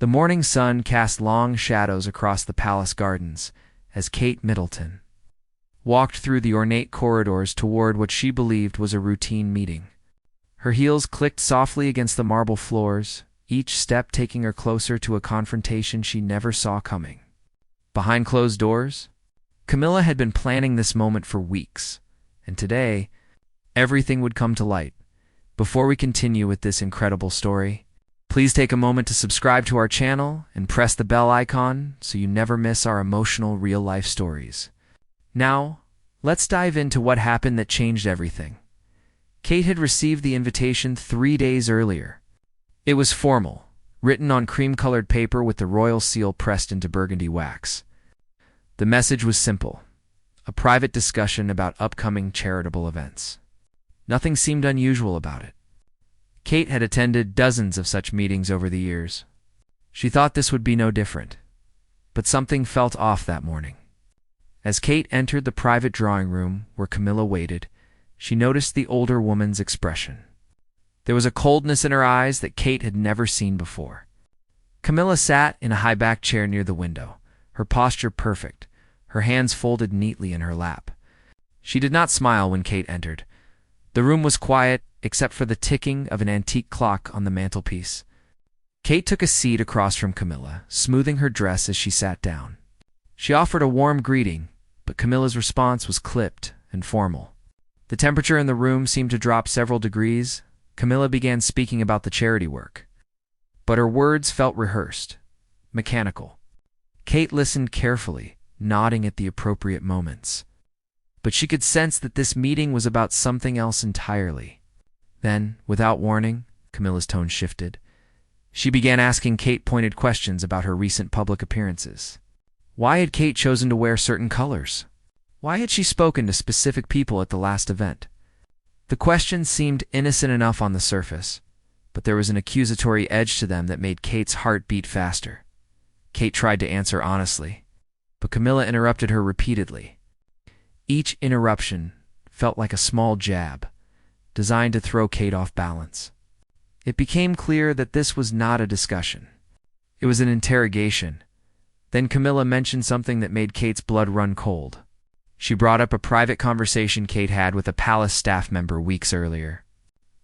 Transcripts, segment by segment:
The morning sun cast long shadows across the palace gardens as Kate Middleton walked through the ornate corridors toward what she believed was a routine meeting. Her heels clicked softly against the marble floors, each step taking her closer to a confrontation she never saw coming. Behind closed doors, Camilla had been planning this moment for weeks, and today, everything would come to light. Before we continue with this incredible story, please take a moment to subscribe to our channel and press the bell icon so you never miss our emotional real-life stories. Now, let's dive into what happened that changed everything. Kate had received the invitation 3 days earlier. It was formal, written on cream-colored paper with the royal seal pressed into burgundy wax. The message was simple: a private discussion about upcoming charitable events. Nothing seemed unusual about it. Kate had attended dozens of such meetings over the years. She thought this would be no different. But something felt off that morning. As Kate entered the private drawing room where Camilla waited, she noticed the older woman's expression. There was a coldness in her eyes that Kate had never seen before. Camilla sat in a high-backed chair near the window, her posture perfect, her hands folded neatly in her lap. She did not smile when Kate entered. The room was quiet, except for the ticking of an antique clock on the mantelpiece. Kate took a seat across from Camilla, smoothing her dress as she sat down. She offered a warm greeting, but Camilla's response was clipped and formal. The temperature in the room seemed to drop several degrees. Camilla began speaking about the charity work. But her words felt rehearsed, mechanical. Kate listened carefully, nodding at the appropriate moments. But she could sense that this meeting was about something else entirely. Then, without warning, Camilla's tone shifted. She began asking Kate pointed questions about her recent public appearances. Why had Kate chosen to wear certain colors? Why had she spoken to specific people at the last event? The questions seemed innocent enough on the surface, but there was an accusatory edge to them that made Kate's heart beat faster. Kate tried to answer honestly, but Camilla interrupted her repeatedly. Each interruption felt like a small jab, designed to throw Kate off balance. It became clear that this was not a discussion. It was an interrogation. Then Camilla mentioned something that made Kate's blood run cold. She brought up a private conversation Kate had with a palace staff member weeks earlier.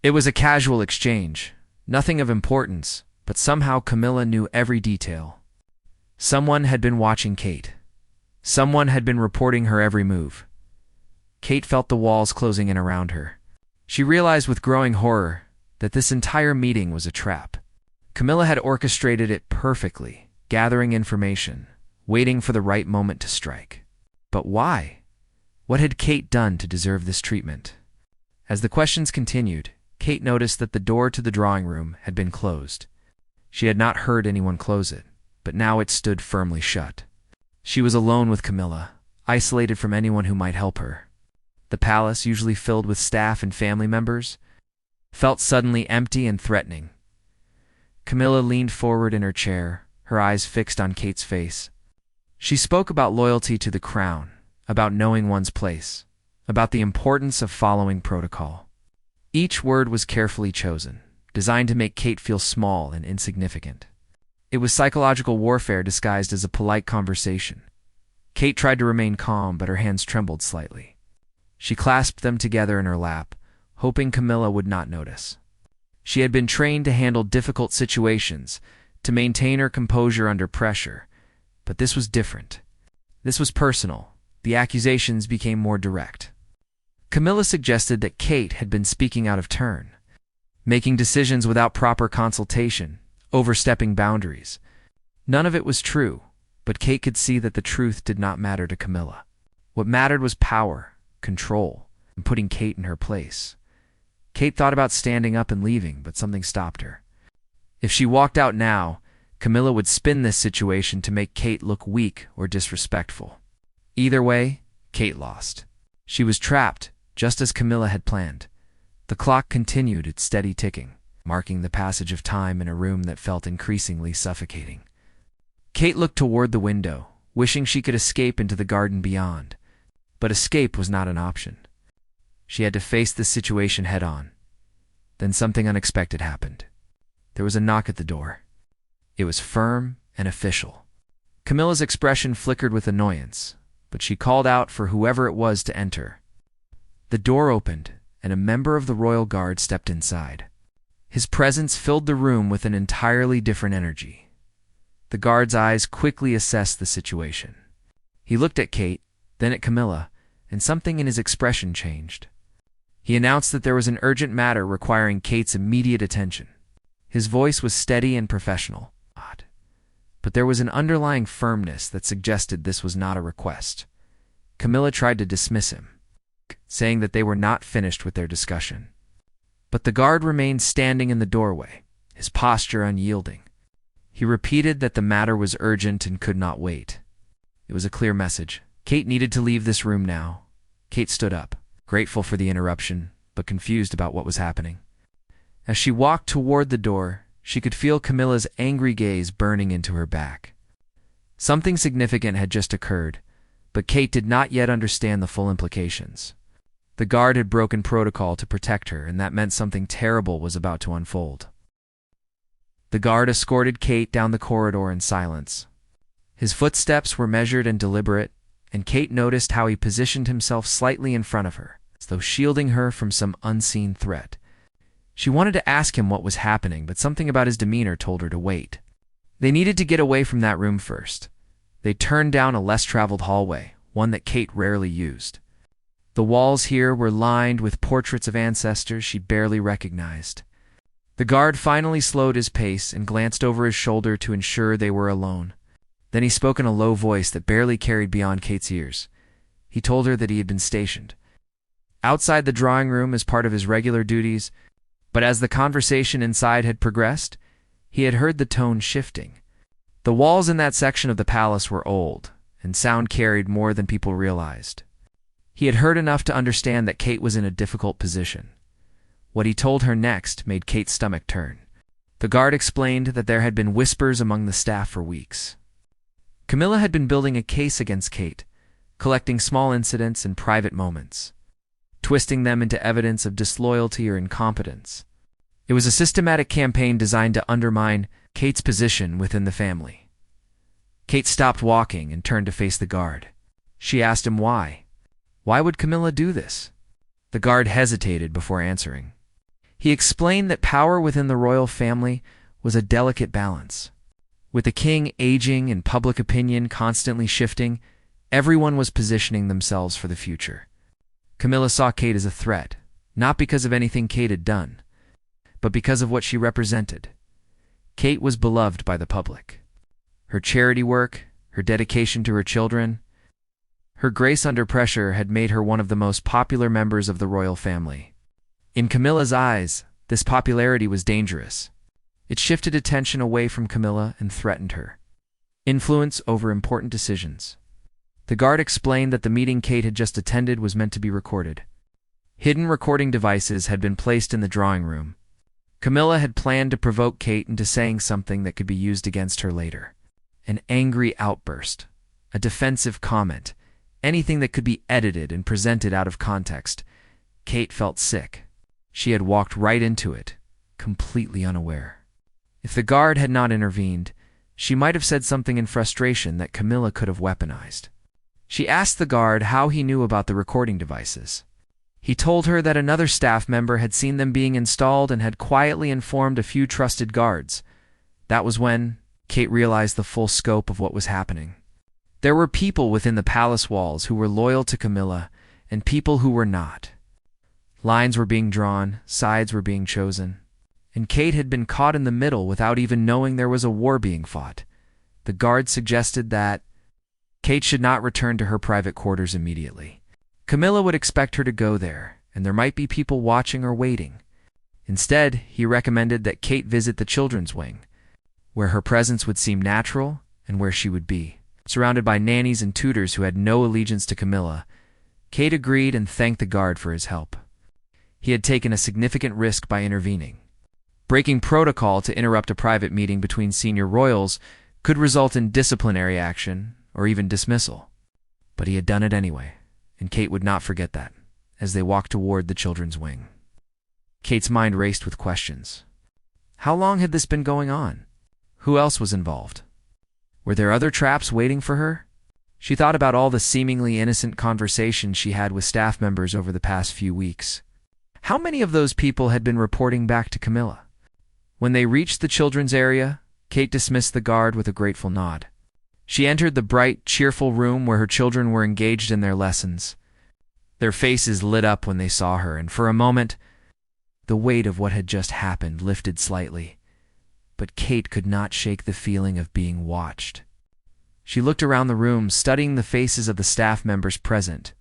It was a casual exchange, nothing of importance, but somehow Camilla knew every detail. Someone had been watching Kate. Someone had been reporting her every move. Kate felt the walls closing in around her. She realized with growing horror that this entire meeting was a trap. Camilla had orchestrated it perfectly, gathering information, waiting for the right moment to strike. But why? What had Kate done to deserve this treatment? As the questions continued, Kate noticed that the door to the drawing room had been closed. She had not heard anyone close it, but now it stood firmly shut. She was alone with Camilla, isolated from anyone who might help her. The palace, usually filled with staff and family members, felt suddenly empty and threatening. Camilla leaned forward in her chair, her eyes fixed on Kate's face. She spoke about loyalty to the crown, about knowing one's place, about the importance of following protocol. Each word was carefully chosen, designed to make Kate feel small and insignificant. It was psychological warfare disguised as a polite conversation. Kate tried to remain calm, but her hands trembled slightly. She clasped them together in her lap, hoping Camilla would not notice. She had been trained to handle difficult situations, to maintain her composure under pressure, but this was different. This was personal. The accusations became more direct. Camilla suggested that Kate had been speaking out of turn, making decisions without proper consultation, overstepping boundaries. None of it was true, but Kate could see that the truth did not matter to Camilla. What mattered was power, control, and putting Kate in her place. Kate thought about standing up and leaving, but something stopped her. If she walked out now, Camilla would spin this situation to make Kate look weak or disrespectful. Either way, Kate lost. She was trapped, just as Camilla had planned. The clock continued its steady ticking, marking the passage of time in a room that felt increasingly suffocating. Kate looked toward the window, wishing she could escape into the garden beyond. But escape was not an option. She had to face this situation head-on. Then something unexpected happened. There was a knock at the door. It was firm and official. Camilla's expression flickered with annoyance, but she called out for whoever it was to enter. The door opened, and a member of the royal guard stepped inside. His presence filled the room with an entirely different energy. The guard's eyes quickly assessed the situation. He looked at Kate, then at Camilla, and something in his expression changed. He announced that there was an urgent matter requiring Kate's immediate attention. His voice was steady and professional, but there was an underlying firmness that suggested this was not a request. Camilla tried to dismiss him, saying that they were not finished with their discussion. But the guard remained standing in the doorway, his posture unyielding. He repeated that the matter was urgent and could not wait. It was a clear message. Kate needed to leave this room now. Kate stood up, grateful for the interruption, but confused about what was happening. As she walked toward the door, she could feel Camilla's angry gaze burning into her back. Something significant had just occurred, but Kate did not yet understand the full implications. The guard had broken protocol to protect her, and that meant something terrible was about to unfold. The guard escorted Kate down the corridor in silence. His footsteps were measured and deliberate, and Kate noticed how he positioned himself slightly in front of her, as though shielding her from some unseen threat. She wanted to ask him what was happening, but something about his demeanor told her to wait. They needed to get away from that room first. They turned down a less-traveled hallway, one that Kate rarely used. The walls here were lined with portraits of ancestors she barely recognized. The guard finally slowed his pace and glanced over his shoulder to ensure they were alone. Then he spoke in a low voice that barely carried beyond Kate's ears. He told her that he had been stationed outside the drawing room as part of his regular duties, but as the conversation inside had progressed, he had heard the tone shifting. The walls in that section of the palace were old, and sound carried more than people realized. He had heard enough to understand that Kate was in a difficult position. What he told her next made Kate's stomach turn. The guard explained that there had been whispers among the staff for weeks. Camilla had been building a case against Kate, collecting small incidents and private moments, twisting them into evidence of disloyalty or incompetence. It was a systematic campaign designed to undermine Kate's position within the family. Kate stopped walking and turned to face the guard. She asked him why. Why would Camilla do this? The guard hesitated before answering. He explained that power within the royal family was a delicate balance. With the king aging and public opinion constantly shifting, everyone was positioning themselves for the future. Camilla saw Kate as a threat, not because of anything Kate had done, but because of what she represented. Kate was beloved by the public. Her charity work, her dedication to her children, her grace under pressure had made her one of the most popular members of the royal family. In Camilla's eyes, this popularity was dangerous. It shifted attention away from Camilla and threatened her influence over important decisions. The guard explained that the meeting Kate had just attended was meant to be recorded. Hidden recording devices had been placed in the drawing room. Camilla had planned to provoke Kate into saying something that could be used against her later. An angry outburst, a defensive comment, anything that could be edited and presented out of context. Kate felt sick. She had walked right into it, completely unaware. If the guard had not intervened, she might have said something in frustration that Camilla could have weaponized. She asked the guard how he knew about the recording devices. He told her that another staff member had seen them being installed and had quietly informed a few trusted guards. That was when Kate realized the full scope of what was happening. There were people within the palace walls who were loyal to Camilla and people who were not. Lines were being drawn, sides were being chosen, and Kate had been caught in the middle without even knowing there was a war being fought. The guard suggested that Kate should not return to her private quarters immediately. Camilla would expect her to go there, and there might be people watching or waiting. Instead, he recommended that Kate visit the children's wing, where her presence would seem natural and where she would be. Surrounded by nannies and tutors who had no allegiance to Camilla, Kate agreed and thanked the guard for his help. He had taken a significant risk by intervening. Breaking protocol to interrupt a private meeting between senior royals could result in disciplinary action or even dismissal. But he had done it anyway, and Kate would not forget that as they walked toward the children's wing. Kate's mind raced with questions. How long had this been going on? Who else was involved? Were there other traps waiting for her? She thought about all the seemingly innocent conversations she had with staff members over the past few weeks. How many of those people had been reporting back to Camilla? When they reached the children's area, Kate dismissed the guard with a grateful nod. She entered the bright, cheerful room where her children were engaged in their lessons. Their faces lit up when they saw her, and for a moment, the weight of what had just happened lifted slightly. But Kate could not shake the feeling of being watched. She looked around the room, studying the faces of the staff members present.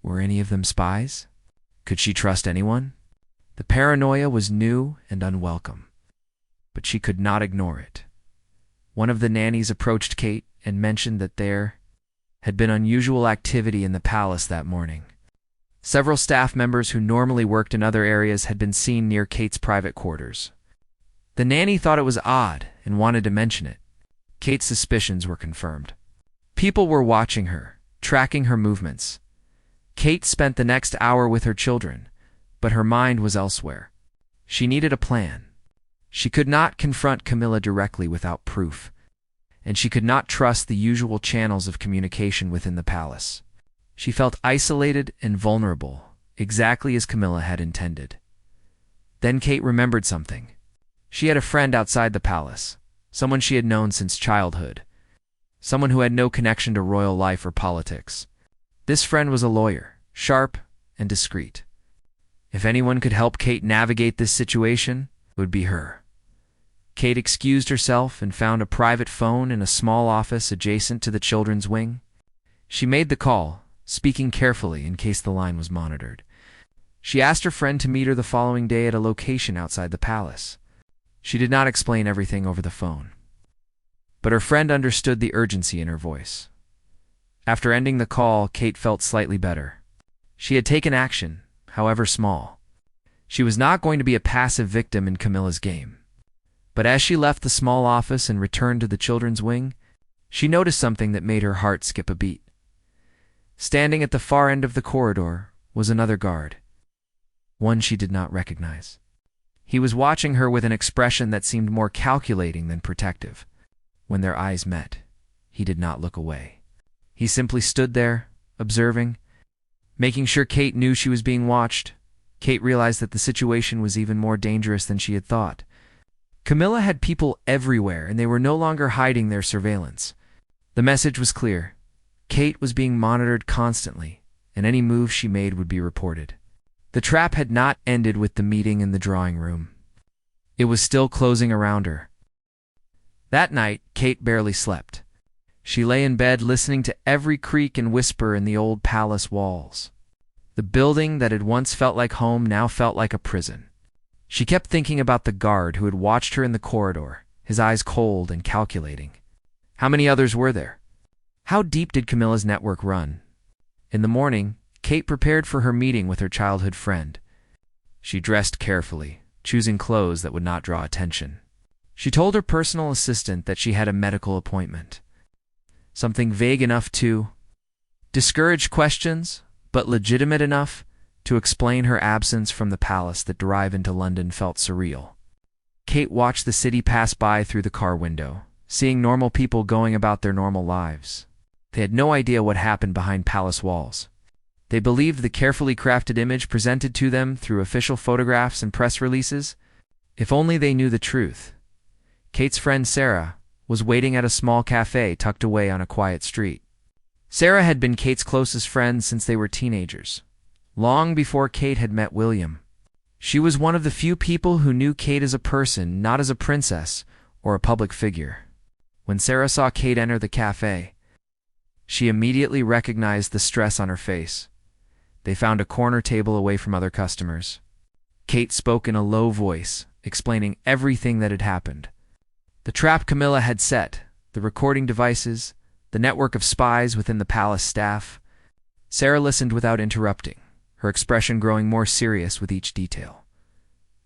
Were any of them spies? Could she trust anyone? The paranoia was new and unwelcome, but she could not ignore it. One of the nannies approached Kate and mentioned that there had been unusual activity in the palace that morning. Several staff members who normally worked in other areas had been seen near Kate's private quarters. The nanny thought it was odd and wanted to mention it. Kate's suspicions were confirmed. People were watching her, tracking her movements. Kate spent the next hour with her children, but her mind was elsewhere. She needed a plan. She could not confront Camilla directly without proof, and she could not trust the usual channels of communication within the palace. She felt isolated and vulnerable, exactly as Camilla had intended. Then Kate remembered something. She had a friend outside the palace, someone she had known since childhood, someone who had no connection to royal life or politics. This friend was a lawyer, sharp and discreet. If anyone could help Kate navigate this situation, it would be her. Kate excused herself and found a private phone in a small office adjacent to the children's wing. She made the call, speaking carefully in case the line was monitored. She asked her friend to meet her the following day at a location outside the palace. She did not explain everything over the phone, but her friend understood the urgency in her voice. After ending the call, Kate felt slightly better. She had taken action, however small. She was not going to be a passive victim in Camilla's game. But as she left the small office and returned to the children's wing, she noticed something that made her heart skip a beat. Standing at the far end of the corridor was another guard, one she did not recognize. He was watching her with an expression that seemed more calculating than protective. When their eyes met, he did not look away. He simply stood there, observing, making sure Kate knew she was being watched. Kate realized that the situation was even more dangerous than she had thought. Camilla had people everywhere, and they were no longer hiding their surveillance. The message was clear. Kate was being monitored constantly, and any move she made would be reported. The trap had not ended with the meeting in the drawing room. It was still closing around her. That night, Kate barely slept. She lay in bed listening to every creak and whisper in the old palace walls. The building that had once felt like home now felt like a prison. She kept thinking about the guard who had watched her in the corridor, his eyes cold and calculating. How many others were there? How deep did Camilla's network run? In the morning, Kate prepared for her meeting with her childhood friend. She dressed carefully, choosing clothes that would not draw attention. She told her personal assistant that she had a medical appointment. Something vague enough to discourage questions, but legitimate enough to explain her absence from the palace. That drive into London felt surreal. Kate watched the city pass by through the car window, seeing normal people going about their normal lives. They had no idea what happened behind palace walls. They believed the carefully crafted image presented to them through official photographs and press releases. If only they knew the truth. Kate's friend Sarah was waiting at a small cafe tucked away on a quiet street. Sarah had been Kate's closest friend since they were teenagers, long before Kate had met William. She was one of the few people who knew Kate as a person, not as a princess or a public figure. When Sarah saw Kate enter the cafe, she immediately recognized the stress on her face. They found a corner table away from other customers. Kate spoke in a low voice, explaining everything that had happened. The trap Camilla had set, the recording devices, the network of spies within the palace staff. Sarah listened without interrupting, her expression growing more serious with each detail.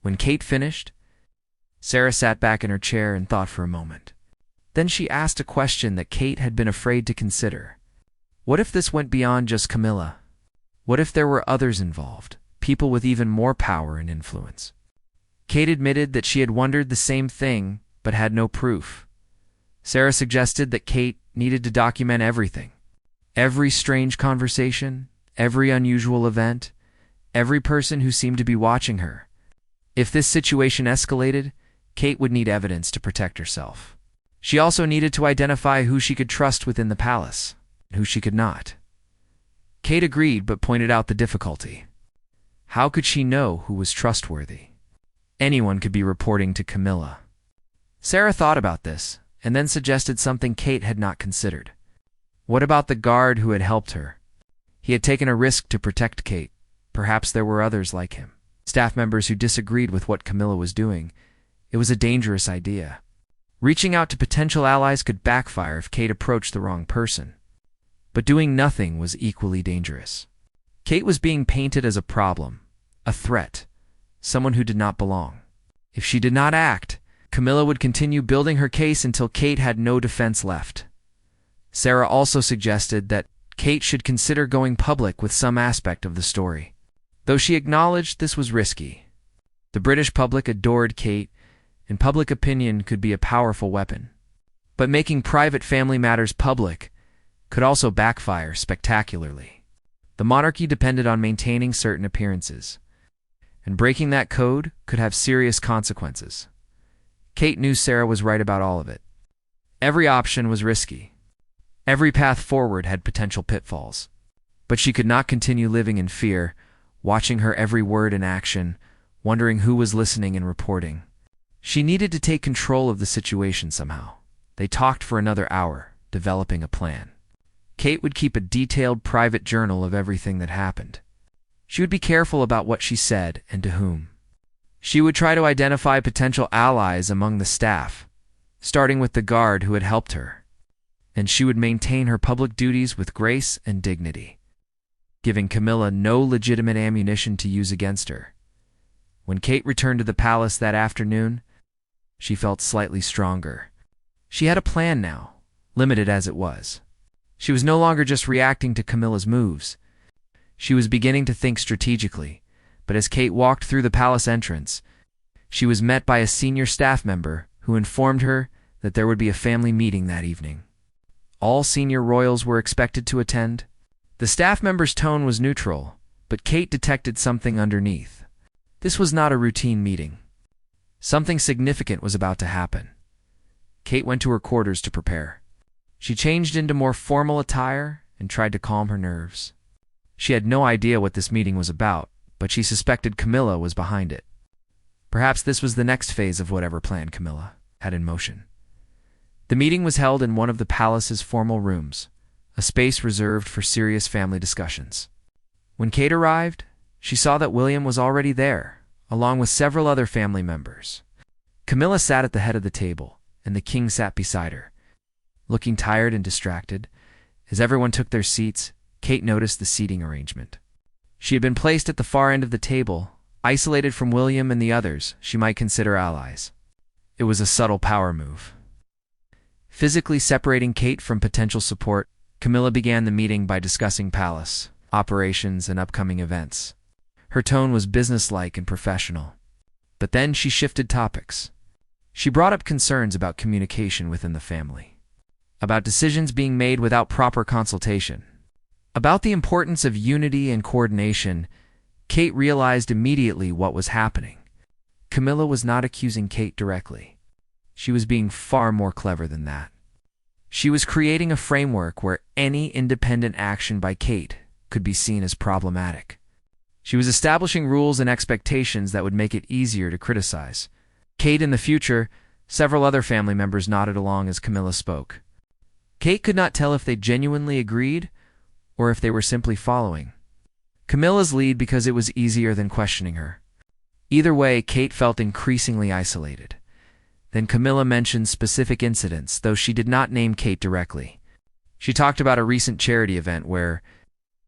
When Kate finished, Sarah sat back in her chair and thought for a moment. Then she asked a question that Kate had been afraid to consider. What if this went beyond just Camilla? What if there were others involved, people with even more power and influence? Kate admitted that she had wondered the same thing, but had no proof. Sarah suggested that Kate needed to document everything. Every strange conversation, every unusual event, every person who seemed to be watching her. If this situation escalated, Kate would need evidence to protect herself. She also needed to identify who she could trust within the palace, and who she could not. Kate agreed but pointed out the difficulty. How could she know who was trustworthy? Anyone could be reporting to Camilla. Sarah thought about this, and then suggested something Kate had not considered. What about the guard who had helped her? He had taken a risk to protect Kate. Perhaps there were others like him, staff members who disagreed with what Camilla was doing. It was a dangerous idea. Reaching out to potential allies could backfire if Kate approached the wrong person. But doing nothing was equally dangerous. Kate was being painted as a problem, a threat, someone who did not belong. If she did not act, Camilla would continue building her case until Kate had no defense left. Sarah also suggested that Kate should consider going public with some aspect of the story, though she acknowledged this was risky. The British public adored Kate, and public opinion could be a powerful weapon. But making private family matters public could also backfire spectacularly. The monarchy depended on maintaining certain appearances, and breaking that code could have serious consequences. Kate knew Sarah was right about all of it. Every option was risky. Every path forward had potential pitfalls. But she could not continue living in fear, watching her every word and action, wondering who was listening and reporting. She needed to take control of the situation somehow. They talked for another hour, developing a plan. Kate would keep a detailed private journal of everything that happened. She would be careful about what she said and to whom. She would try to identify potential allies among the staff, starting with the guard who had helped her. And she would maintain her public duties with grace and dignity, giving Camilla no legitimate ammunition to use against her. When Kate returned to the palace that afternoon, she felt slightly stronger. She had a plan now, limited as it was. She was no longer just reacting to Camilla's moves. She was beginning to think strategically, but as Kate walked through the palace entrance, she was met by a senior staff member who informed her that there would be a family meeting that evening. All senior royals were expected to attend. The staff member's tone was neutral, but Kate detected something underneath. This was not a routine meeting. Something significant was about to happen. Kate went to her quarters to prepare. She changed into more formal attire and tried to calm her nerves. She had no idea what this meeting was about, but she suspected Camilla was behind it. Perhaps this was the next phase of whatever plan Camilla had in motion. The meeting was held in one of the palace's formal rooms, a space reserved for serious family discussions. When Kate arrived, she saw that William was already there, along with several other family members. Camilla sat at the head of the table, and the king sat beside her. Looking tired and distracted, as everyone took their seats, Kate noticed the seating arrangement. She had been placed at the far end of the table, isolated from William and the others she might consider allies. It was a subtle power move. Physically separating Kate from potential support, Camilla began the meeting by discussing palace, operations, and upcoming events. Her tone was businesslike and professional. But then she shifted topics. She brought up concerns about communication within the family, about decisions being made without proper consultation, about the importance of unity and coordination. Kate realized immediately what was happening. Camilla was not accusing Kate directly. She was being far more clever than that. She was creating a framework where any independent action by Kate could be seen as problematic. She was establishing rules and expectations that would make it easier to criticize. Kate in the future, several other family members nodded along as Camilla spoke. Kate could not tell if they genuinely agreed or if they were simply following Camilla's lead because it was easier than questioning her. Either way, Kate felt increasingly isolated. Then Camilla mentioned specific incidents, though she did not name Kate directly. She talked about a recent charity event where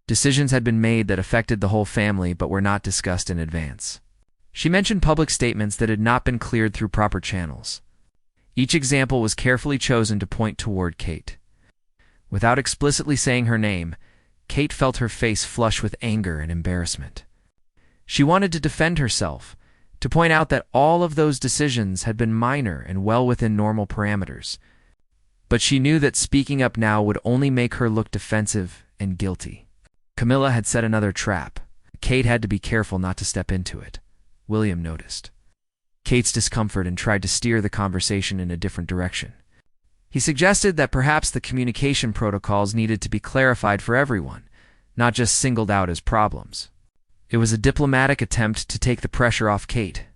decisions had been made that affected the whole family but were not discussed in advance. She mentioned public statements that had not been cleared through proper channels. Each example was carefully chosen to point toward Kate. Without explicitly saying her name, Kate felt her face flush with anger and embarrassment. She wanted to defend herself, to point out that all of those decisions had been minor and well within normal parameters. But she knew that speaking up now would only make her look defensive and guilty. Camilla had set another trap. Kate had to be careful not to step into it. William noticed Kate's discomfort and tried to steer the conversation in a different direction. He suggested that perhaps the communication protocols needed to be clarified for everyone, not just singled out as problems. It was a diplomatic attempt to take the pressure off Kate,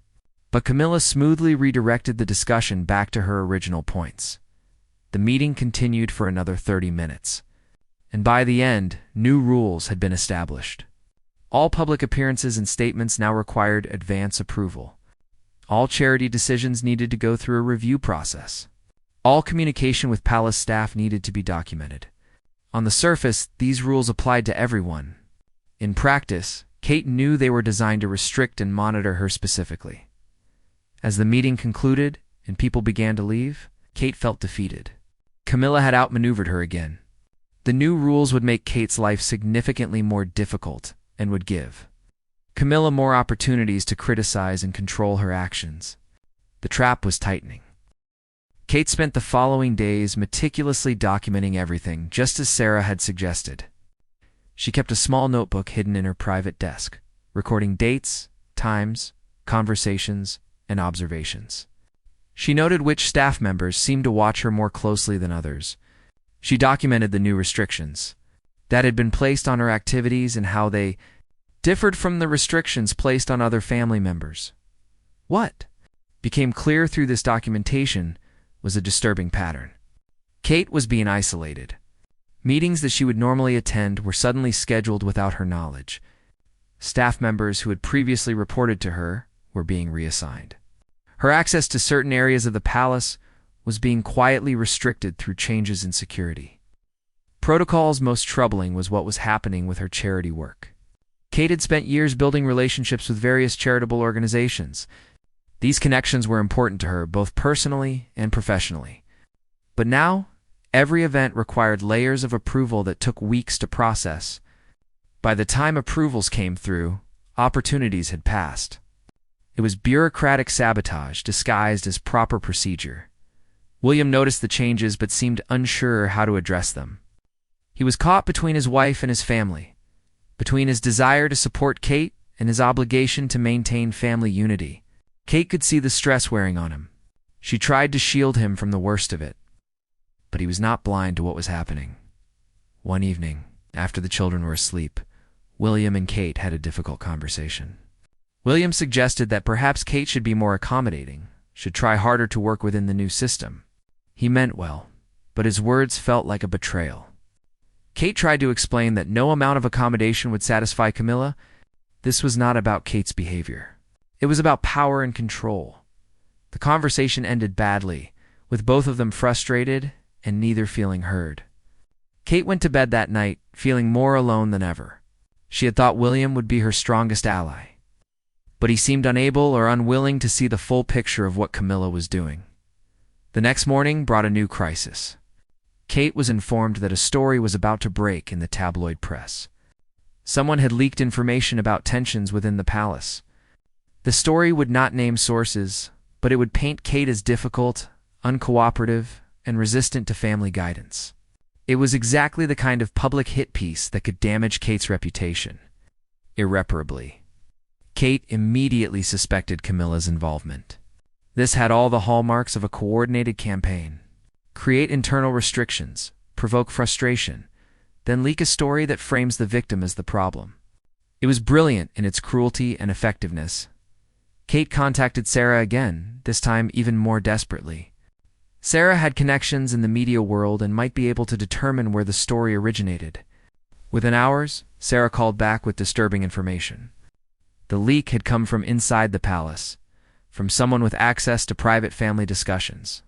but Camilla smoothly redirected the discussion back to her original points. The meeting continued for another 30 minutes, and by the end, new rules had been established. All public appearances and statements now required advance approval. All charity decisions needed to go through a review process. All communication with palace staff needed to be documented. On the surface, these rules applied to everyone. In practice, Kate knew they were designed to restrict and monitor her specifically. As the meeting concluded and people began to leave, Kate felt defeated. Camilla had outmaneuvered her again. The new rules would make Kate's life significantly more difficult and would give Camilla more opportunities to criticize and control her actions. The trap was tightening. Kate spent the following days meticulously documenting everything, just as Sarah had suggested. She kept a small notebook hidden in her private desk, recording dates, times, conversations, and observations. She noted which staff members seemed to watch her more closely than others. She documented the new restrictions that had been placed on her activities and how they differed from the restrictions placed on other family members. What became clear through this documentation was a disturbing pattern. Kate was being isolated. Meetings that she would normally attend were suddenly scheduled without her knowledge. Staff members who had previously reported to her were being reassigned. Her access to certain areas of the palace was being quietly restricted through changes in security. Protocols most troubling was what was happening with her charity work. Kate had spent years building relationships with various charitable organizations. These connections were important to her, both personally and professionally. But now, every event required layers of approval that took weeks to process. By the time approvals came through, opportunities had passed. It was bureaucratic sabotage disguised as proper procedure. William noticed the changes but seemed unsure how to address them. He was caught between his wife and his family, between his desire to support Kate and his obligation to maintain family unity. Kate could see the stress wearing on him. She tried to shield him from the worst of it, but he was not blind to what was happening. One evening, after the children were asleep, William and Kate had a difficult conversation. William suggested that perhaps Kate should be more accommodating, should try harder to work within the new system. He meant well, but his words felt like a betrayal. Kate tried to explain that no amount of accommodation would satisfy Camilla. This was not about Kate's behavior. It was about power and control. The conversation ended badly, with both of them frustrated and neither feeling heard. Kate went to bed that night, feeling more alone than ever. She had thought William would be her strongest ally, but he seemed unable or unwilling to see the full picture of what Camilla was doing. The next morning brought a new crisis. Kate was informed that a story was about to break in the tabloid press. Someone had leaked information about tensions within the palace. The story would not name sources, but it would paint Kate as difficult, uncooperative, and resistant to family guidance. It was exactly the kind of public hit piece that could damage Kate's reputation irreparably. Kate immediately suspected Camilla's involvement. This had all the hallmarks of a coordinated campaign. Create internal restrictions, provoke frustration, then leak a story that frames the victim as the problem. It was brilliant in its cruelty and effectiveness. Kate contacted Sarah again, this time even more desperately. Sarah had connections in the media world and might be able to determine where the story originated. Within hours, Sarah called back with disturbing information. The leak had come from inside the palace, from someone with access to private family discussions.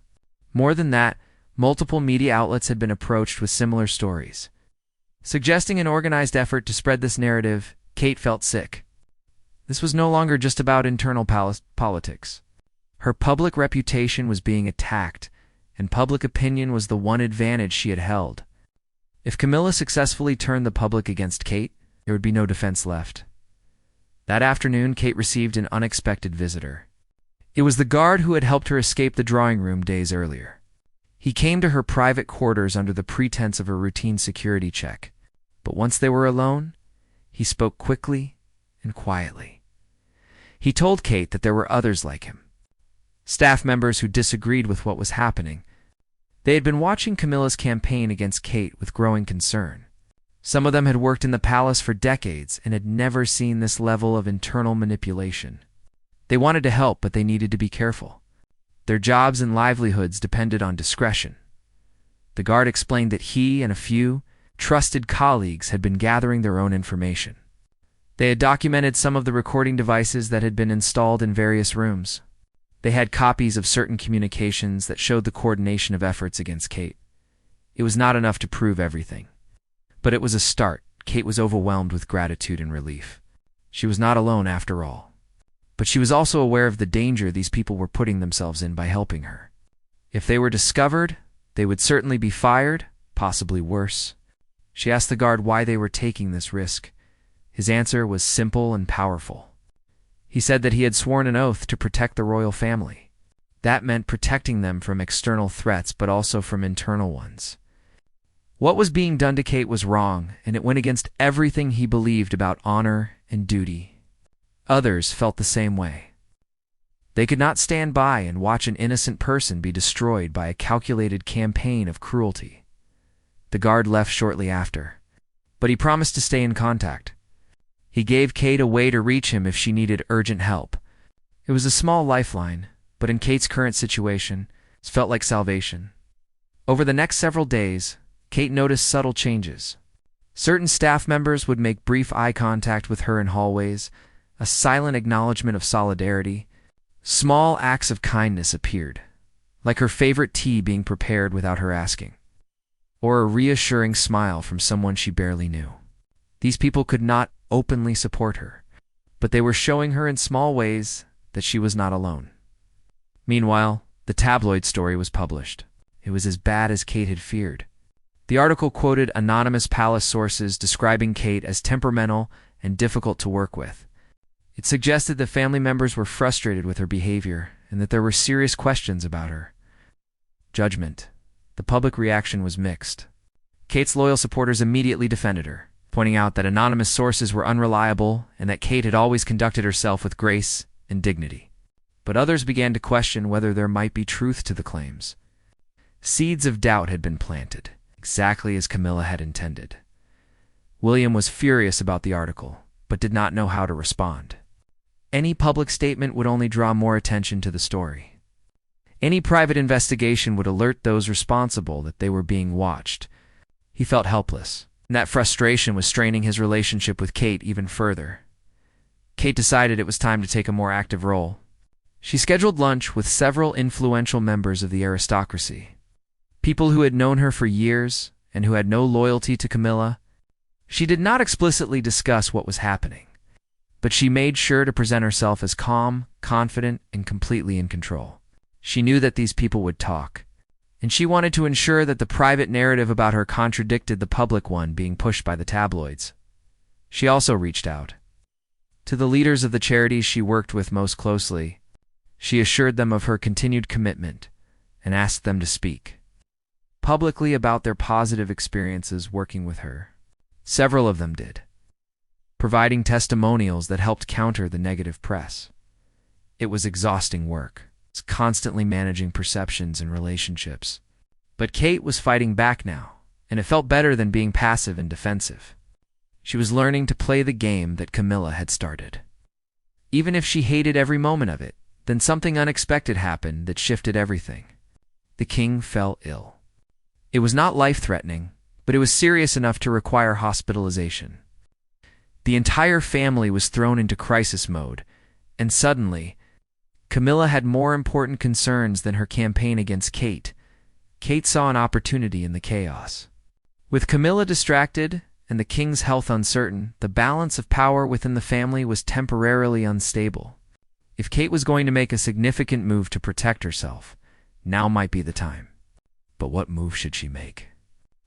More than that, multiple media outlets had been approached with similar stories. Suggesting an organized effort to spread this narrative, Kate felt sick. This was no longer just about internal politics. Her public reputation was being attacked, and public opinion was the one advantage she had held. If Camilla successfully turned the public against Kate, there would be no defense left. That afternoon, Kate received an unexpected visitor. It was the guard who had helped her escape the drawing room days earlier. He came to her private quarters under the pretense of a routine security check, but once they were alone, he spoke quickly and quietly. He told Kate that there were others like him, staff members who disagreed with what was happening. They had been watching Camilla's campaign against Kate with growing concern. Some of them had worked in the palace for decades and had never seen this level of internal manipulation. They wanted to help, but they needed to be careful. Their jobs and livelihoods depended on discretion. The guard explained that he and a few trusted colleagues had been gathering their own information. They had documented some of the recording devices that had been installed in various rooms. They had copies of certain communications that showed the coordination of efforts against Kate. It was not enough to prove everything, but it was a start. Kate was overwhelmed with gratitude and relief. She was not alone after all. But she was also aware of the danger these people were putting themselves in by helping her. If they were discovered, they would certainly be fired, possibly worse. She asked the guard why they were taking this risk. His answer was simple and powerful. He said that he had sworn an oath to protect the royal family. That meant protecting them from external threats, but also from internal ones. What was being done to Kate was wrong, and it went against everything he believed about honor and duty. Others felt the same way. They could not stand by and watch an innocent person be destroyed by a calculated campaign of cruelty. The guard left shortly after, but he promised to stay in contact. He gave Kate a way to reach him if she needed urgent help. It was a small lifeline, but in Kate's current situation, it felt like salvation. Over the next several days, Kate noticed subtle changes. Certain staff members would make brief eye contact with her in hallways, a silent acknowledgement of solidarity. Small acts of kindness appeared, like her favorite tea being prepared without her asking, or a reassuring smile from someone she barely knew. These people could not openly support her, but they were showing her in small ways that she was not alone. Meanwhile, the tabloid story was published. It was as bad as Kate had feared. The article quoted anonymous palace sources describing Kate as temperamental and difficult to work with. It suggested that family members were frustrated with her behavior and that there were serious questions about her. Judgment. The public reaction was mixed. Kate's loyal supporters immediately defended her, pointing out that anonymous sources were unreliable and that Kate had always conducted herself with grace and dignity. But others began to question whether there might be truth to the claims. Seeds of doubt had been planted, exactly as Camilla had intended. William was furious about the article, but did not know how to respond. Any public statement would only draw more attention to the story. Any private investigation would alert those responsible that they were being watched. He felt helpless, and that frustration was straining his relationship with Kate even further. Kate decided it was time to take a more active role. She scheduled lunch with several influential members of the aristocracy, people who had known her for years and who had no loyalty to Camilla. She did not explicitly discuss what was happening, but she made sure to present herself as calm, confident, and completely in control. She knew that these people would talk, and she wanted to ensure that the private narrative about her contradicted the public one being pushed by the tabloids. She also reached out to the leaders of the charities she worked with most closely. She assured them of her continued commitment and asked them to speak publicly about their positive experiences working with her. Several of them did, providing testimonials that helped counter the negative press. It was exhausting work, constantly managing perceptions and relationships. But Kate was fighting back now, and it felt better than being passive and defensive. She was learning to play the game that Camilla had started. Even if she hated every moment of it, then something unexpected happened that shifted everything. The king fell ill. It was not life-threatening, but it was serious enough to require hospitalization. The entire family was thrown into crisis mode, and suddenly, Camilla had more important concerns than her campaign against Kate. Kate saw an opportunity in the chaos. With Camilla distracted and the king's health uncertain, the balance of power within the family was temporarily unstable. If Kate was going to make a significant move to protect herself, now might be the time. But what move should she make?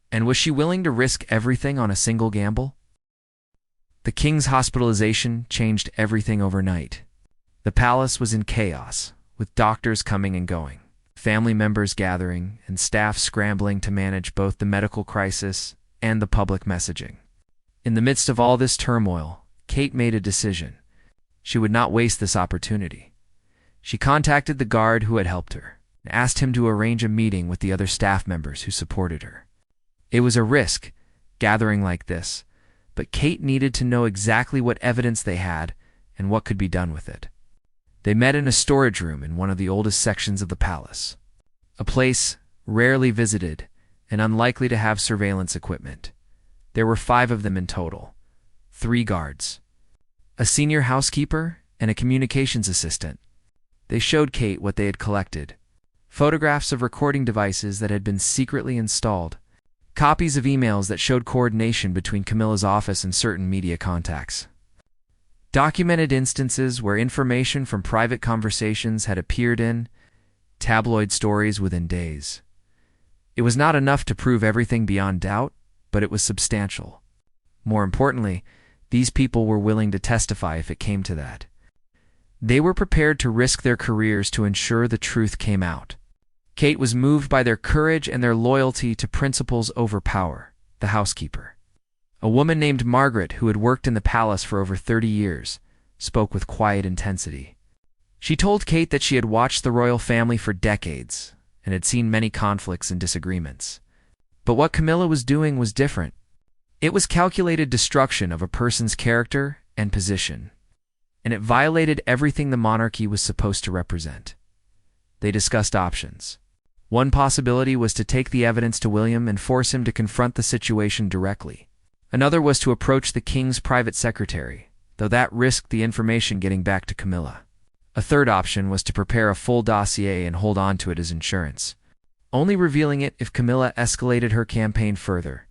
And was she willing to risk everything on a single gamble? The king's hospitalization changed everything overnight. The palace was in chaos, with doctors coming and going, family members gathering, and staff scrambling to manage both the medical crisis and the public messaging. In the midst of all this turmoil, Kate made a decision. She would not waste this opportunity. She contacted the guard who had helped her and asked him to arrange a meeting with the other staff members who supported her. It was a risk, gathering like this, but Kate needed to know exactly what evidence they had and what could be done with it. They met in a storage room in one of the oldest sections of the palace, a place rarely visited and unlikely to have surveillance equipment. There were 5 of them in total, 3 guards, a senior housekeeper, and a communications assistant. They showed Kate what they had collected: photographs of recording devices that had been secretly installed, copies of emails that showed coordination between Camilla's office and certain media contacts, documented instances where information from private conversations had appeared in tabloid stories within days. It was not enough to prove everything beyond doubt, but it was substantial. More importantly, these people were willing to testify if it came to that. They were prepared to risk their careers to ensure the truth came out. Kate was moved by their courage and their loyalty to principles over power. The housekeeper, a woman named Margaret who had worked in the palace for over 30 years, spoke with quiet intensity. She told Kate that she had watched the royal family for decades and had seen many conflicts and disagreements. But what Camilla was doing was different. It was calculated destruction of a person's character and position, and it violated everything the monarchy was supposed to represent. They discussed options. One possibility was to take the evidence to William and force him to confront the situation directly. Another was to approach the king's private secretary, though that risked the information getting back to Camilla. A third option was to prepare a full dossier and hold on to it as insurance, only revealing it if Camilla escalated her campaign further.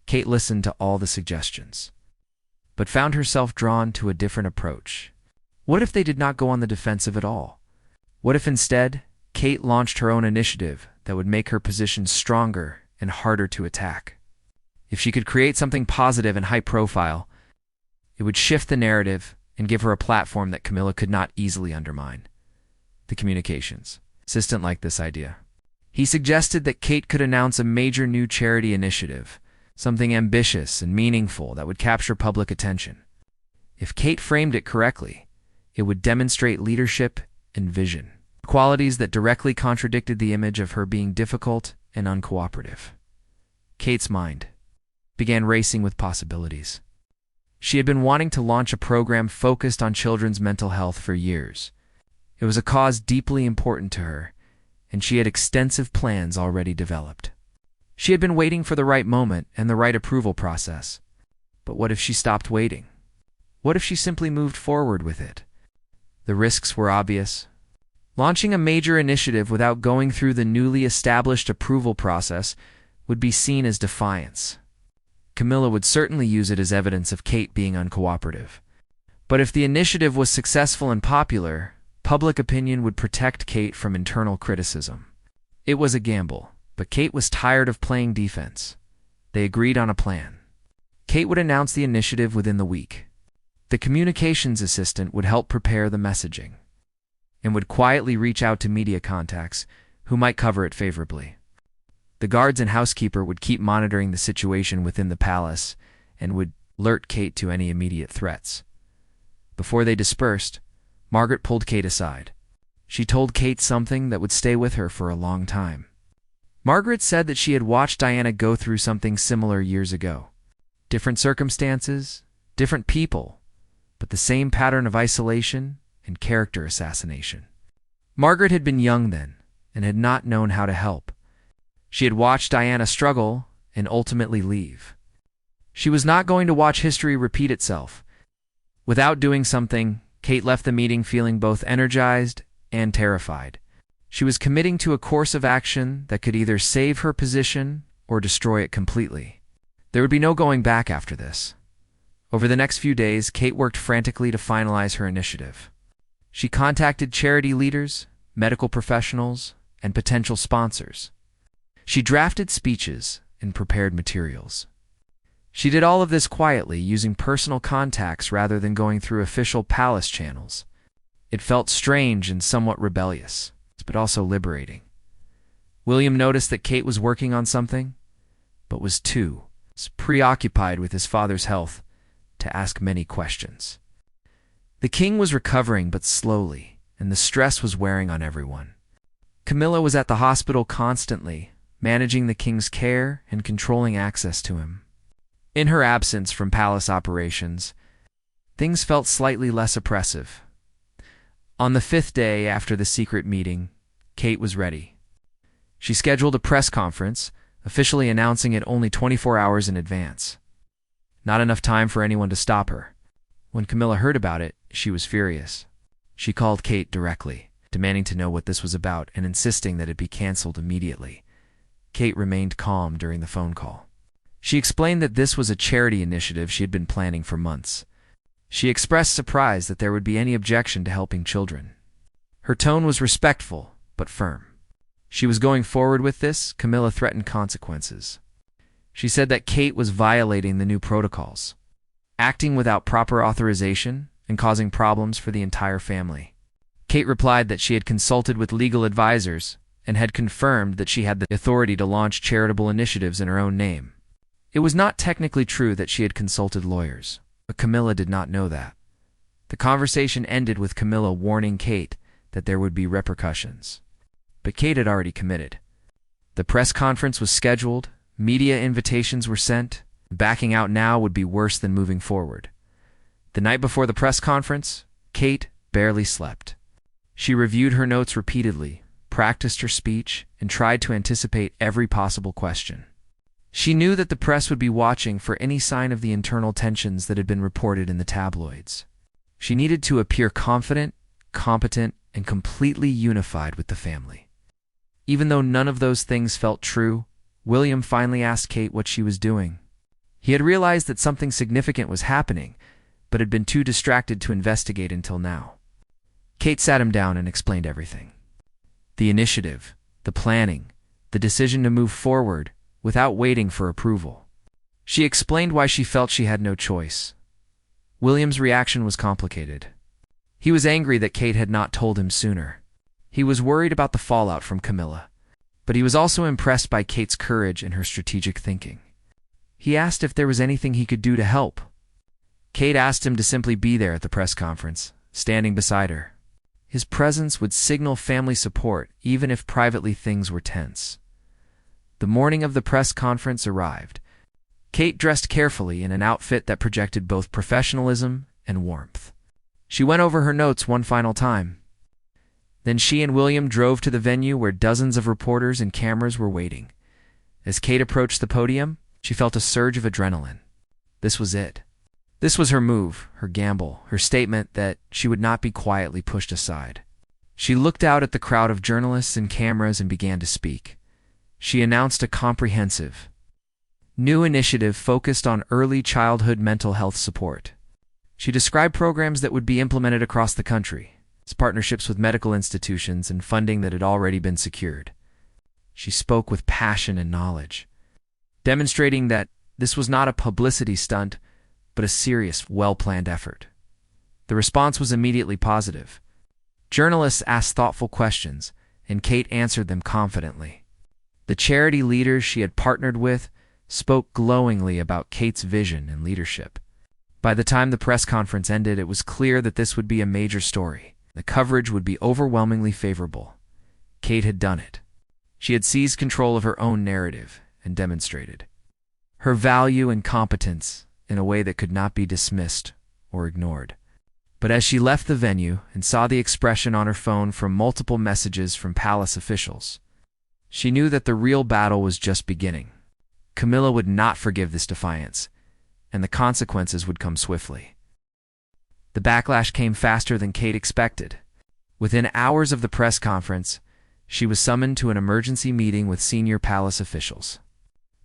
Kate listened to all the suggestions, but found herself drawn to a different approach. What if they did not go on the defensive at all? What if instead, Kate launched her own initiative that would make her position stronger and harder to attack? If she could create something positive and high profile, it would shift the narrative and give her a platform that Camilla could not easily undermine. The communications assistant liked this idea. He suggested that Kate could announce a major new charity initiative, something ambitious and meaningful that would capture public attention. If Kate framed it correctly, it would demonstrate leadership and vision, qualities that directly contradicted the image of her being difficult and uncooperative. Kate's mind began racing with possibilities. She had been wanting to launch a program focused on children's mental health for years. It was a cause deeply important to her, and she had extensive plans already developed. She had been waiting for the right moment and the right approval process. But what if she stopped waiting? What if she simply moved forward with it? The risks were obvious. Launching a major initiative without going through the newly established approval process would be seen as defiance. Camilla would certainly use it as evidence of Kate being uncooperative. But if the initiative was successful and popular, public opinion would protect Kate from internal criticism. It was a gamble, but Kate was tired of playing defense. They agreed on a plan. Kate would announce the initiative within the week. The communications assistant would help prepare the messaging and would quietly reach out to media contacts who might cover it favorably. The guards and housekeeper would keep monitoring the situation within the palace and would alert Kate to any immediate threats. Before they dispersed, Margaret pulled Kate aside. She told Kate something that would stay with her for a long time. Margaret said that she had watched Diana go through something similar years ago. Different circumstances, different people, but the same pattern of isolation and character assassination. Margaret had been young then and had not known how to help. She had watched Diana struggle and ultimately leave. She was not going to watch history repeat itself. Without doing something, Kate left the meeting feeling both energized and terrified. She was committing to a course of action that could either save her position or destroy it completely. There would be no going back after this. Over the next few days, Kate worked frantically to finalize her initiative. She contacted charity leaders, medical professionals, and potential sponsors. She drafted speeches and prepared materials. She did all of this quietly, using personal contacts rather than going through official palace channels. It felt strange and somewhat rebellious, but also liberating. William noticed that Kate was working on something, but was too preoccupied with his father's health to ask many questions. The king was recovering but slowly, and the stress was wearing on everyone. Camilla was at the hospital constantly, managing the king's care and controlling access to him. In her absence from palace operations, things felt slightly less oppressive. On the 5th day after the secret meeting, Kate was ready. She scheduled a press conference, officially announcing it only 24 hours in advance. Not enough time for anyone to stop her. When Camilla heard about it, she was furious. She called Kate directly, demanding to know what this was about and insisting that it be canceled immediately. Kate remained calm during the phone call. She explained that this was a charity initiative she had been planning for months. She expressed surprise that there would be any objection to helping children. Her tone was respectful, but firm. She was going forward with this. Camilla threatened consequences. She said that Kate was violating the new protocols, acting without proper authorization and causing problems for the entire family. Kate replied that she had consulted with legal advisors and had confirmed that she had the authority to launch charitable initiatives in her own name. It was not technically true that she had consulted lawyers, but Camilla did not know that. The conversation ended with Camilla warning Kate that there would be repercussions. But Kate had already committed. The press conference was scheduled, media invitations were sent. Backing out now would be worse than moving forward. The night before the press conference, Kate barely slept. She reviewed her notes repeatedly, practiced her speech, and tried to anticipate every possible question. She knew that the press would be watching for any sign of the internal tensions that had been reported in the tabloids. She needed to appear confident, competent, and completely unified with the family. Even though none of those things felt true, William finally asked Kate what she was doing. He had realized that something significant was happening, but had been too distracted to investigate until now. Kate sat him down and explained everything. The initiative, the planning, the decision to move forward, without waiting for approval. She explained why she felt she had no choice. William's reaction was complicated. He was angry that Kate had not told him sooner. He was worried about the fallout from Camilla, but he was also impressed by Kate's courage and her strategic thinking. He asked if there was anything he could do to help. Kate asked him to simply be there at the press conference, standing beside her. His presence would signal family support, even if privately things were tense. The morning of the press conference arrived. Kate dressed carefully in an outfit that projected both professionalism and warmth. She went over her notes one final time. Then she and William drove to the venue where dozens of reporters and cameras were waiting. As Kate approached the podium, she felt a surge of adrenaline. This was it. This was her move, her gamble, her statement that she would not be quietly pushed aside. She looked out at the crowd of journalists and cameras and began to speak. She announced a comprehensive, new initiative focused on early childhood mental health support. She described programs that would be implemented across the country, partnerships with medical institutions, and funding that had already been secured. She spoke with passion and knowledge, demonstrating that this was not a publicity stunt, but a serious, well-planned effort. The response was immediately positive. Journalists asked thoughtful questions, and Kate answered them confidently. The charity leaders she had partnered with spoke glowingly about Kate's vision and leadership. By the time the press conference ended, it was clear that this would be a major story. The coverage would be overwhelmingly favorable. Kate had done it. She had seized control of her own narrative and demonstrated her value and competence in a way that could not be dismissed or ignored. But as she left the venue and saw the expression on her phone from multiple messages from palace officials, she knew that the real battle was just beginning. Camilla would not forgive this defiance, and the consequences would come swiftly. The backlash came faster than Kate expected. Within hours of the press conference, she was summoned to an emergency meeting with senior palace officials.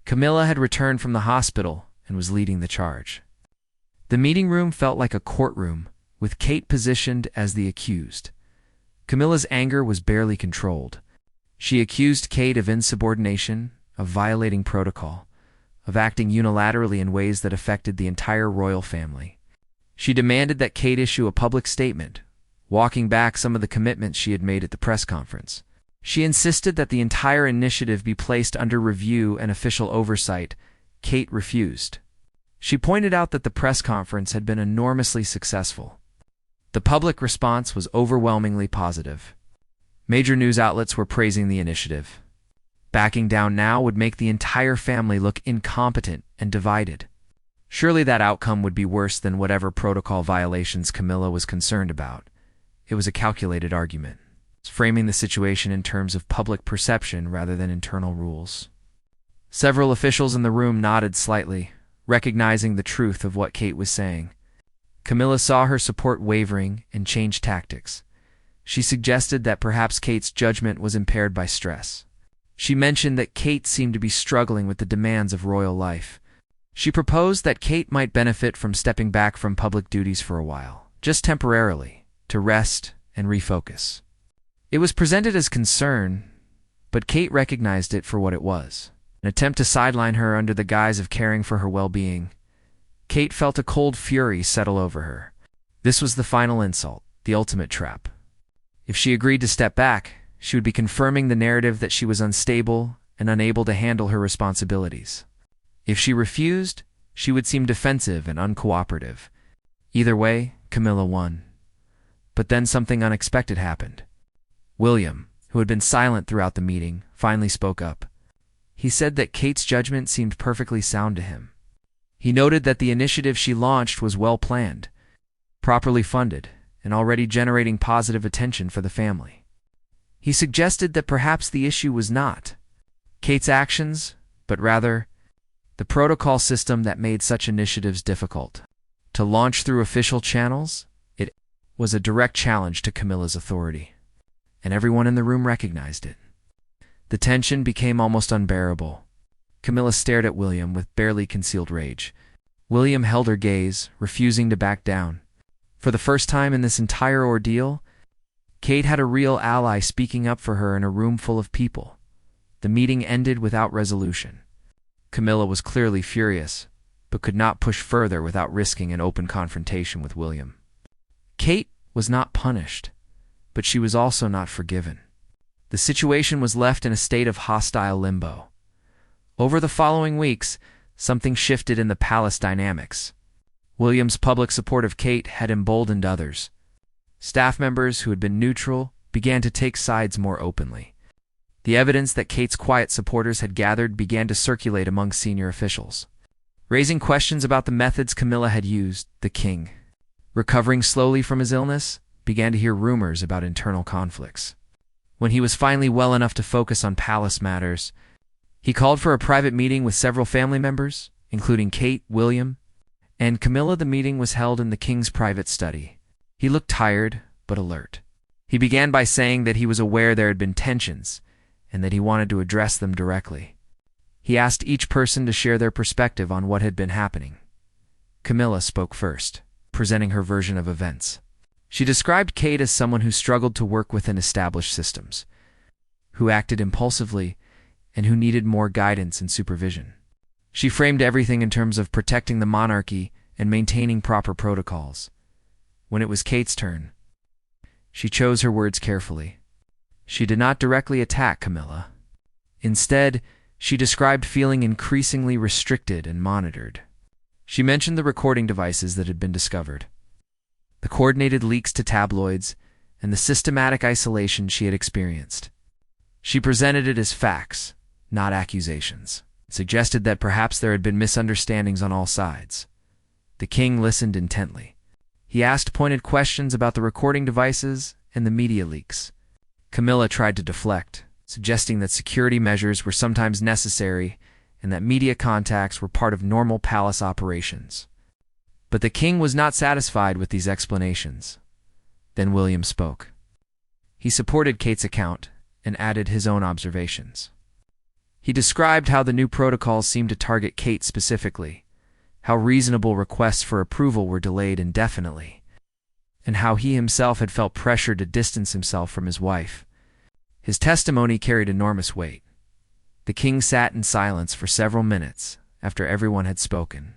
Camilla had returned from the hospital and was leading the charge. The meeting room felt like a courtroom, with Kate positioned as the accused. Camilla's anger was barely controlled. She accused Kate of insubordination, of violating protocol, of acting unilaterally in ways that affected the entire royal family. She demanded that Kate issue a public statement, walking back some of the commitments she had made at the press conference. She insisted that the entire initiative be placed under review and official oversight. Kate refused. She pointed out that the press conference had been enormously successful. The public response was overwhelmingly positive. Major news outlets were praising the initiative. Backing down now would make the entire family look incompetent and divided. Surely that outcome would be worse than whatever protocol violations Camilla was concerned about. It was a calculated argument, framing the situation in terms of public perception rather than internal rules. Several officials in the room nodded slightly, recognizing the truth of what Kate was saying. Camilla saw her support wavering and changed tactics. She suggested that perhaps Kate's judgment was impaired by stress. She mentioned that Kate seemed to be struggling with the demands of royal life. She proposed that Kate might benefit from stepping back from public duties for a while, just temporarily, to rest and refocus. It was presented as concern, but Kate recognized it for what it was, an attempt to sideline her under the guise of caring for her well-being. Kate felt a cold fury settle over her. This was the final insult, the ultimate trap. If she agreed to step back, she would be confirming the narrative that she was unstable and unable to handle her responsibilities. If she refused, she would seem defensive and uncooperative. Either way, Camilla won. But then something unexpected happened. William, who had been silent throughout the meeting, finally spoke up. He said that Kate's judgment seemed perfectly sound to him. He noted that the initiative she launched was well planned, properly funded, and already generating positive attention for the family. He suggested that perhaps the issue was not Kate's actions, but rather the protocol system that made such initiatives difficult. To launch through official channels, it was a direct challenge to Camilla's authority, and everyone in the room recognized it. The tension became almost unbearable. Camilla stared at William with barely concealed rage. William held her gaze, refusing to back down. For the first time in this entire ordeal, Kate had a real ally speaking up for her in a room full of people. The meeting ended without resolution. Camilla was clearly furious, but could not push further without risking an open confrontation with William. Kate was not punished, but she was also not forgiven. The situation was left in a state of hostile limbo. Over the following weeks, something shifted in the palace dynamics. William's public support of Kate had emboldened others. Staff members who had been neutral began to take sides more openly. The evidence that Kate's quiet supporters had gathered began to circulate among senior officials. Raising questions about the methods Camilla had used, the king, recovering slowly from his illness, began to hear rumors about internal conflicts. When he was finally well enough to focus on palace matters, he called for a private meeting with several family members, including Kate, William, and Camilla. The meeting was held in the king's private study. He looked tired, but alert. He began by saying that he was aware there had been tensions, and that he wanted to address them directly. He asked each person to share their perspective on what had been happening. Camilla spoke first, presenting her version of events. She described Kate as someone who struggled to work within established systems, who acted impulsively, and who needed more guidance and supervision. She framed everything in terms of protecting the monarchy and maintaining proper protocols. When it was Kate's turn, she chose her words carefully. She did not directly attack Camilla. Instead, she described feeling increasingly restricted and monitored. She mentioned the recording devices that had been discovered, the coordinated leaks to tabloids, and the systematic isolation she had experienced. She presented it as facts, not accusations, suggested that perhaps there had been misunderstandings on all sides. The king listened intently. He asked pointed questions about the recording devices and the media leaks. Camilla tried to deflect, suggesting that security measures were sometimes necessary and that media contacts were part of normal palace operations. But the king was not satisfied with these explanations. Then William spoke. He supported Kate's account and added his own observations. He described how the new protocols seemed to target Kate specifically, how reasonable requests for approval were delayed indefinitely, and how he himself had felt pressure to distance himself from his wife. His testimony carried enormous weight. The king sat in silence for several minutes after everyone had spoken.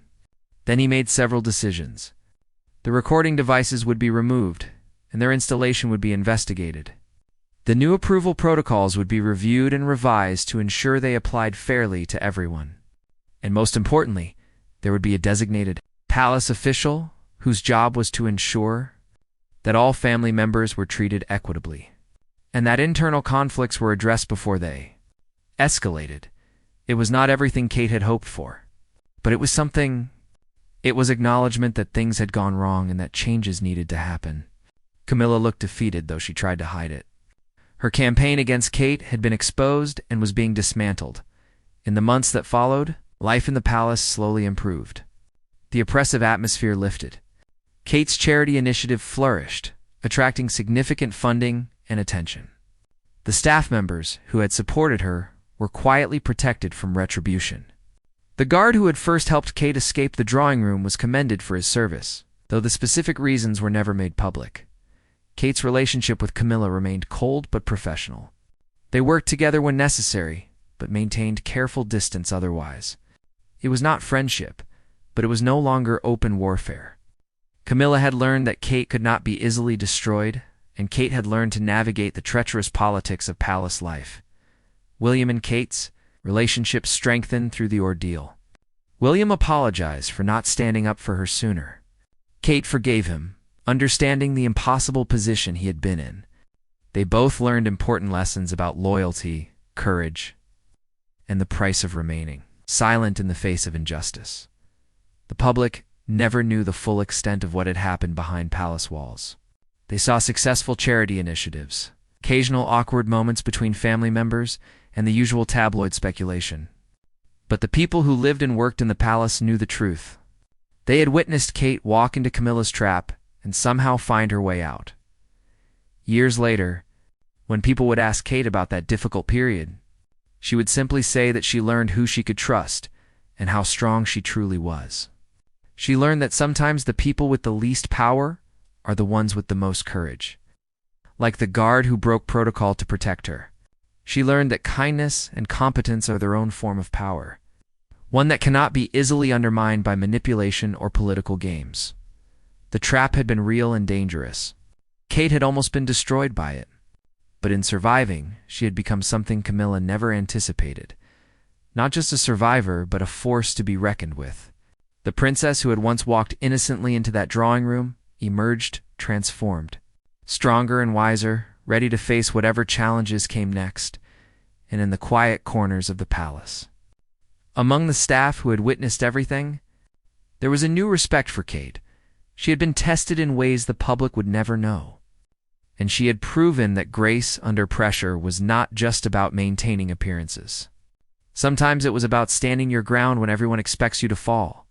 Then he made several decisions. The recording devices would be removed, and their installation would be investigated. The new approval protocols would be reviewed and revised to ensure they applied fairly to everyone. And most importantly, there would be a designated palace official whose job was to ensure that all family members were treated equitably, and that internal conflicts were addressed before they escalated. It was not everything Kate had hoped for, but it was something. It was acknowledgement that things had gone wrong and that changes needed to happen. Camilla looked defeated, though she tried to hide it. Her campaign against Kate had been exposed and was being dismantled. In the months that followed, life in the palace slowly improved. The oppressive atmosphere lifted. Kate's charity initiative flourished, attracting significant funding and attention. The staff members who had supported her were quietly protected from retribution. The guard who had first helped Kate escape the drawing room was commended for his service, though the specific reasons were never made public. Kate's relationship with Camilla remained cold but professional. They worked together when necessary, but maintained careful distance otherwise. It was not friendship, but it was no longer open warfare. Camilla had learned that Kate could not be easily destroyed, and Kate had learned to navigate the treacherous politics of palace life. William and Kate's relationship strengthened through the ordeal. William apologized for not standing up for her sooner. Kate forgave him, understanding the impossible position he had been in. They both learned important lessons about loyalty, courage, and the price of remaining silent in the face of injustice. The public never knew the full extent of what had happened behind palace walls. They saw successful charity initiatives, occasional awkward moments between family members, and the usual tabloid speculation. But the people who lived and worked in the palace knew the truth. They had witnessed Kate walk into Camilla's trap and somehow find her way out. Years later, when people would ask Kate about that difficult period, she would simply say that she learned who she could trust and how strong she truly was. She learned that sometimes the people with the least power are the ones with the most courage. Like the guard who broke protocol to protect her, she learned that kindness and competence are their own form of power, one that cannot be easily undermined by manipulation or political games. The trap had been real and dangerous. Kate had almost been destroyed by it. But in surviving, she had become something Camilla never anticipated. Not just a survivor, but a force to be reckoned with. The princess who had once walked innocently into that drawing room emerged transformed, stronger and wiser, ready to face whatever challenges came next, and in the quiet corners of the palace. Among the staff who had witnessed everything, there was a new respect for Kate. She had been tested in ways the public would never know. And she had proven that grace under pressure was not just about maintaining appearances. Sometimes it was about standing your ground when everyone expects you to fall.